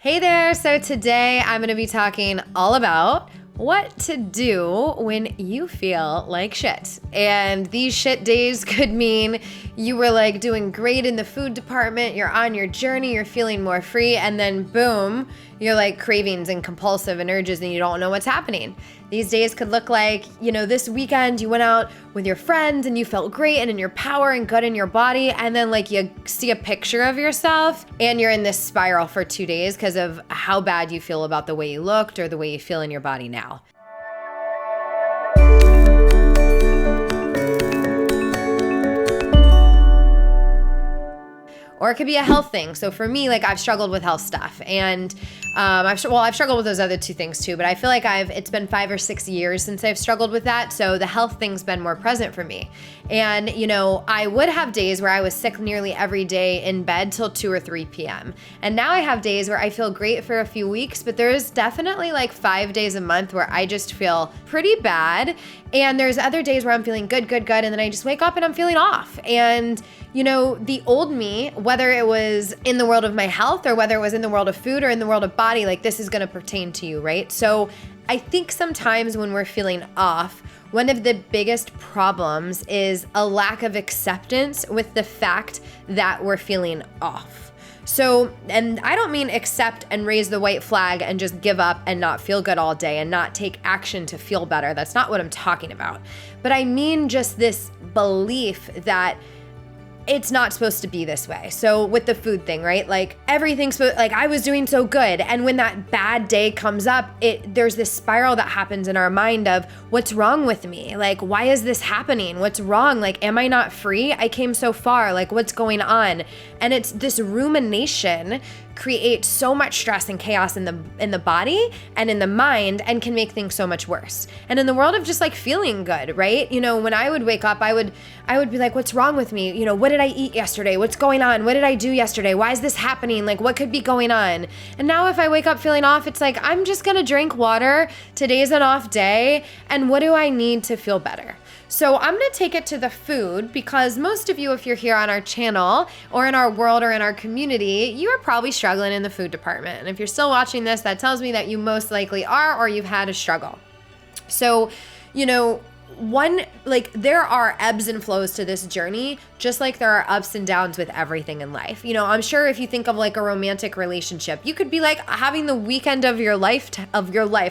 Hey there, so today I'm going to be talking all about what to do when you feel like shit. And these shit days could mean you were like doing great in the food department, you're on your journey, you're feeling more free, and then boom, you're like cravings and compulsive and urges and you don't know what's happening. These days could look like, this weekend you went out with your friends and you felt great and in your power and good in your body, and then like you see a picture of yourself and you're in this spiral for 2 days because of how bad you feel about the way you looked or the way you feel in your body now. Or it could be a health thing. So for me, like I've struggled with health stuff, and I've struggled with those other two things too. But I feel like it's been 5 or 6 years since I've struggled with that. So the health thing's been more present for me. And I would have days where I was sick nearly every day in bed till 2 or 3 p.m. And now I have days where I feel great for a few weeks, but there's definitely like 5 days a month where I just feel pretty bad. And there's other days where I'm feeling good, and then I just wake up and I'm feeling off. And the old me, whether it was in the world of my health or whether it was in the world of food or in the world of body, like this is going to pertain to you, right? So I think sometimes when we're feeling off, one of the biggest problems is a lack of acceptance with the fact that we're feeling off. So, and I don't mean accept and raise the white flag and just give up and not feel good all day and not take action to feel better. That's not what I'm talking about. But I mean just this belief that it's not supposed to be this way. So with the food thing, right? Like everything's like I was doing so good. And when that bad day comes up, there's this spiral that happens in our mind of what's wrong with me? Like, why is this happening? What's wrong? Like, am I not free? I came so far. Like, what's going on? And it's this rumination creates so much stress and chaos in the body and in the mind and can make things so much worse. And in the world of just like feeling good, right? When I would wake up, I would be like, what's wrong with me? What did I eat yesterday? What's going on? What did I do yesterday? Why is this happening? Like, what could be going on? And now if I wake up feeling off, it's like, I'm just going to drink water. Today's an off day. And what do I need to feel better? So I'm going to take it to the food because most of you, if you're here on our channel or in our world or in our community, you are probably struggling in the food department. And if you're still watching this, that tells me that you most likely are, or you've had a struggle. So, there are ebbs and flows to this journey, just like there are ups and downs with everything in life. I'm sure if you think of like a romantic relationship, you could be like having the weekend of your life,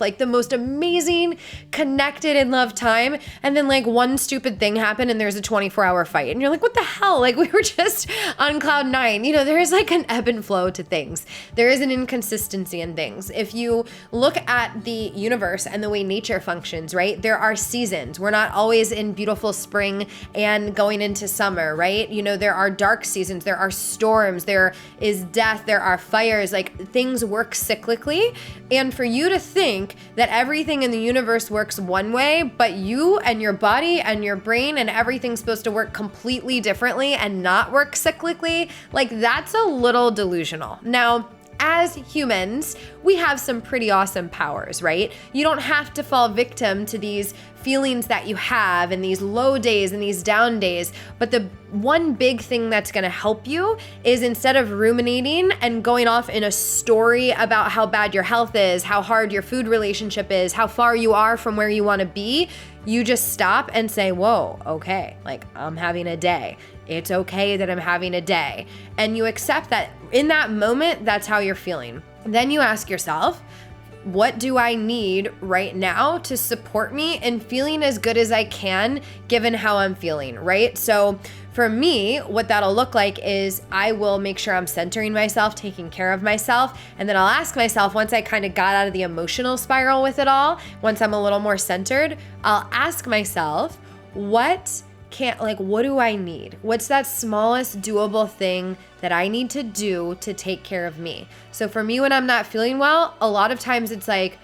like the most amazing, connected and loved time. And then like one stupid thing happened and there's a 24-hour fight. And you're like, what the hell? Like we were just on cloud nine. There is like an ebb and flow to things. There is an inconsistency in things. If you look at the universe and the way nature functions, right? There are seasons. We're not always in beautiful spring and going into summer, right? There are dark seasons, there are storms, there is death, there are fires, like things work cyclically. And for you to think that everything in the universe works one way, but you and your body and your brain and everything's supposed to work completely differently and not work cyclically, like that's a little delusional. Now, as humans, we have some pretty awesome powers, right? You don't have to fall victim to these feelings that you have and these low days and these down days. But the one big thing that's going to help you is instead of ruminating and going off in a story about how bad your health is, how hard your food relationship is, how far you are from where you want to be, you just stop and say, whoa, okay, like I'm having a day. It's okay that I'm having a day. And you accept that in that moment, that's how you're feeling. Then you ask yourself, what do I need right now to support me in feeling as good as I can given how I'm feeling, right? So for me, what that'll look like is I will make sure I'm centering myself, taking care of myself, and then I'll ask myself, once I kind of got out of the emotional spiral with it all, once I'm a little more centered, I'll ask myself, what do I need? What's that smallest doable thing that I need to do to take care of me? So for me, when I'm not feeling well, a lot of times it's like,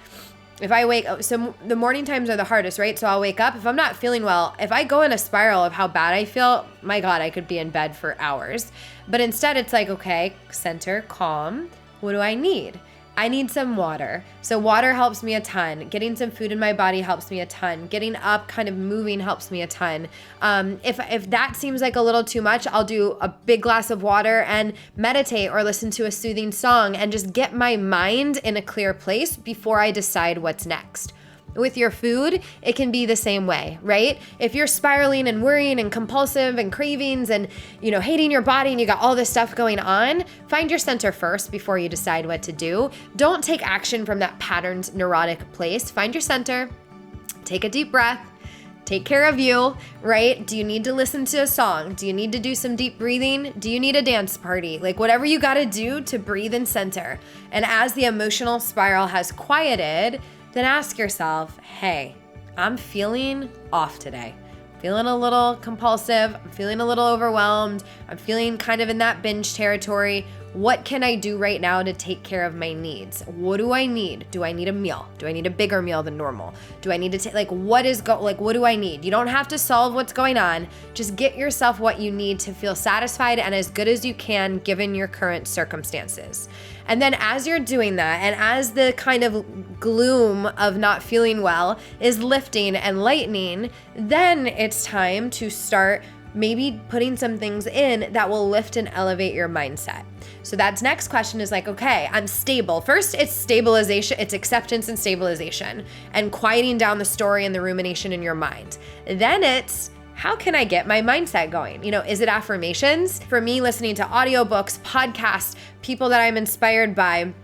if I wake up, so the morning times are the hardest, right? So I'll wake up, if I'm not feeling well, if I go in a spiral of how bad I feel, my God, I could be in bed for hours. But instead it's like, okay, center, calm, what do I need? I need some water. So water helps me a ton. Getting some food in my body helps me a ton. Getting up, kind of moving helps me a ton. If that seems like a little too much, I'll do a big glass of water and meditate or listen to a soothing song and just get my mind in a clear place before I decide what's next. With your food, it can be the same way, right? If you're spiraling and worrying and compulsive and cravings and, hating your body and you got all this stuff going on, find your center first before you decide what to do. Don't take action from that patterned, neurotic place. Find your center, take a deep breath, take care of you, right? Do you need to listen to a song? Do you need to do some deep breathing? Do you need a dance party? Like whatever you got to do to breathe and center. And as the emotional spiral has quieted, then ask yourself, hey, I'm feeling off today. Feeling a little compulsive. I'm feeling a little overwhelmed. I'm feeling kind of in that binge territory. What can I do right now to take care of my needs? What do I need? Do I need a meal? Do I need a bigger meal than normal? Do I need to take, what do I need? You don't have to solve what's going on. Just get yourself what you need to feel satisfied and as good as you can given your current circumstances. And then as you're doing that, and as the kind of gloom of not feeling well is lifting and lightening, then it's time to start maybe putting some things in that will lift and elevate your mindset. So that's next question is okay, I'm stable. First, it's stabilization, it's acceptance and stabilization and quieting down the story and the rumination in your mind. Then it's, how can I get my mindset going? Is it affirmations? For me, listening to audiobooks, podcasts, people that I'm inspired by,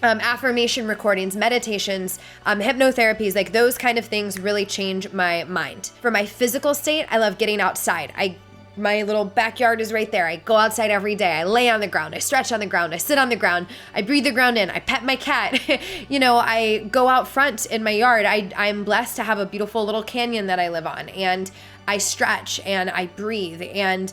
affirmation recordings, meditations, hypnotherapies, those kind of things really change my mind. For my physical state, I love getting outside. My little backyard is right there. I go outside every day. I lay on the ground. I stretch on the ground. I sit on the ground. I breathe the ground in. I pet my cat. I go out front in my yard. I'm blessed to have a beautiful little canyon that I live on. And I stretch and I breathe. And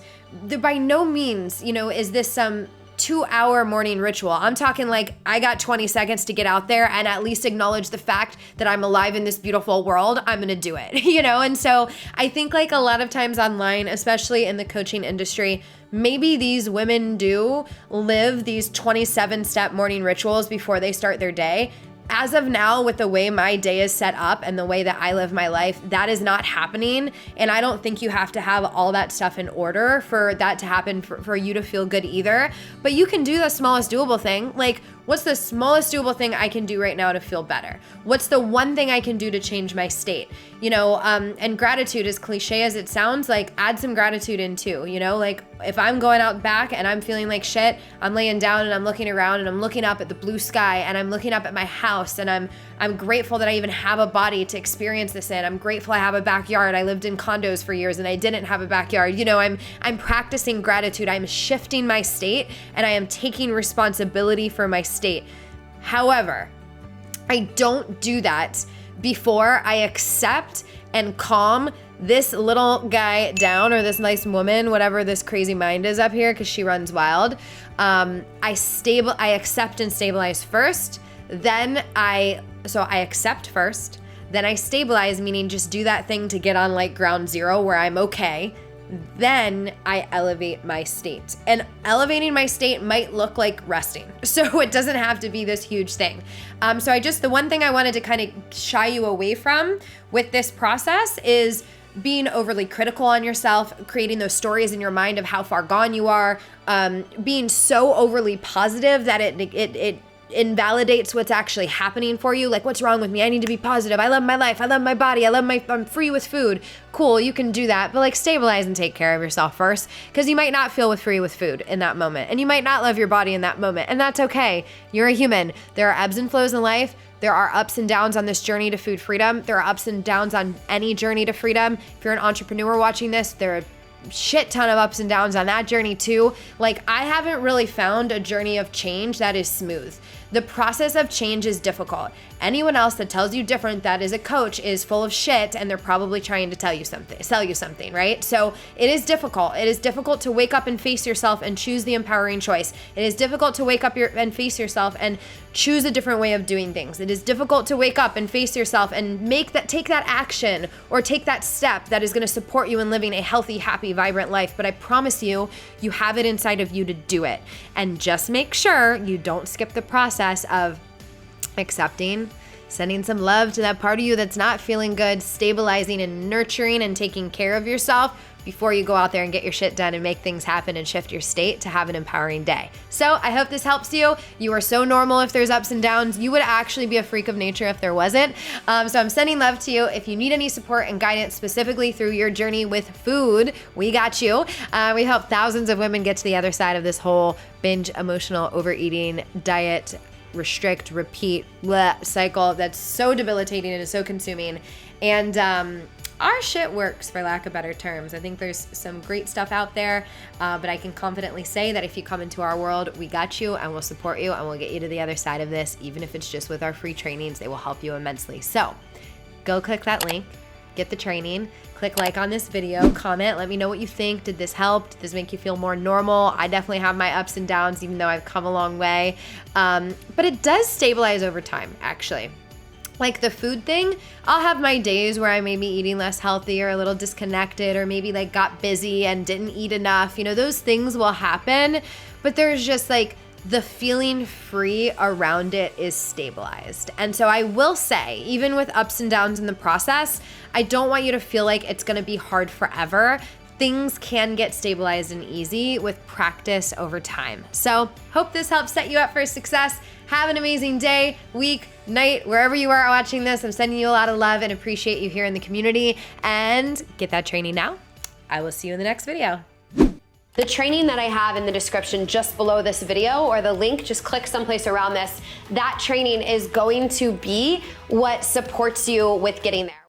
by no means, is this some 2-hour morning ritual. I'm talking I got 20 seconds to get out there and at least acknowledge the fact that I'm alive in this beautiful world. I'm going to do it, And so I think a lot of times online, especially in the coaching industry, maybe these women do live these 27-step morning rituals before they start their day. As of now, with the way my day is set up and the way that I live my life, that is not happening. And I don't think you have to have all that stuff in order for that to happen for you to feel good either. But you can do the smallest doable thing. What's the smallest doable thing I can do right now to feel better? What's the one thing I can do to change my state? And gratitude, as cliche as it sounds, add some gratitude in too, if I'm going out back and I'm feeling like shit, I'm laying down and I'm looking around and I'm looking up at the blue sky and I'm looking up at my house and I'm grateful that I even have a body to experience this in. I'm grateful I have a backyard. I lived in condos for years and I didn't have a backyard. I'm practicing gratitude. I'm shifting my state and I am taking responsibility for my state. However, I don't do that before I accept and calm this little guy down, or this nice woman, whatever this crazy mind is up here, because she runs wild. I accept and stabilize first. Then I accept first. Then I stabilize, meaning just do that thing to get on ground zero where I'm okay. Then I elevate my state. And elevating my state might look like resting. So it doesn't have to be this huge thing. The one thing I wanted to kind of shy you away from with this process is being overly critical on yourself, creating those stories in your mind of how far gone you are, being so overly positive that it invalidates what's actually happening for you. What's wrong with me? I need to be positive. I love my life. I love my body. I'm free with food. Cool, you can do that, but stabilize and take care of yourself first, because you might not feel free with food in that moment, and you might not love your body in that moment, and that's okay. You're a human. There are ebbs and flows in life. There are ups and downs on this journey to food freedom. There are ups and downs on any journey to freedom. If you're an entrepreneur watching this, there are shit ton of ups and downs on that journey too. I haven't really found a journey of change that is smooth. The process of change is difficult. Anyone else that tells you different, that is a coach, is full of shit, and they're probably trying to sell you something, right? So it is difficult. It is difficult to wake up and face yourself and choose the empowering choice. It is difficult to wake up and face yourself and choose a different way of doing things. It is difficult to wake up and face yourself and take that action or take that step that is going to support you in living a healthy, happy, vibrant life. But I promise you, you have it inside of you to do it. And just make sure you don't skip the process of accepting, sending some love to that part of you that's not feeling good, stabilizing and nurturing and taking care of yourself before you go out there and get your shit done and make things happen and shift your state to have an empowering day. So I hope this helps you. You are so normal if there's ups and downs. You would actually be a freak of nature if there wasn't. So I'm sending love to you. If you need any support and guidance specifically through your journey with food, we got you. We help thousands of women get to the other side of this whole binge, emotional, overeating, diet, restrict, repeat cycle that's so debilitating and so consuming. And our shit works, for lack of better terms. I think there's some great stuff out there, but I can confidently say that if you come into our world, we got you and we'll support you and we'll get you to the other side of this. Even if it's just with our free trainings, they will help you immensely. So go click that link, get the training, click like on this video, comment, let me know what you think. Did this help? Did this make you feel more normal? I definitely have my ups and downs, even though I've come a long way. But it does stabilize over time, actually. Like the food thing, I'll have my days where I may be eating less healthy or a little disconnected or maybe like got busy and didn't eat enough. You know, those things will happen, but there's just like the feeling free around it is stabilized. And so I will say, even with ups and downs in the process, I don't want you to feel like it's gonna be hard forever. Things can get stabilized and easy with practice over time. So hope this helps set you up for success. Have an amazing day, week, night, wherever you are watching this. I'm sending you a lot of love and appreciate you here in the community. And get that training now. I will see you in the next video. The training that I have in the description just below this video, or the link, just click someplace around this, that training is going to be what supports you with getting there.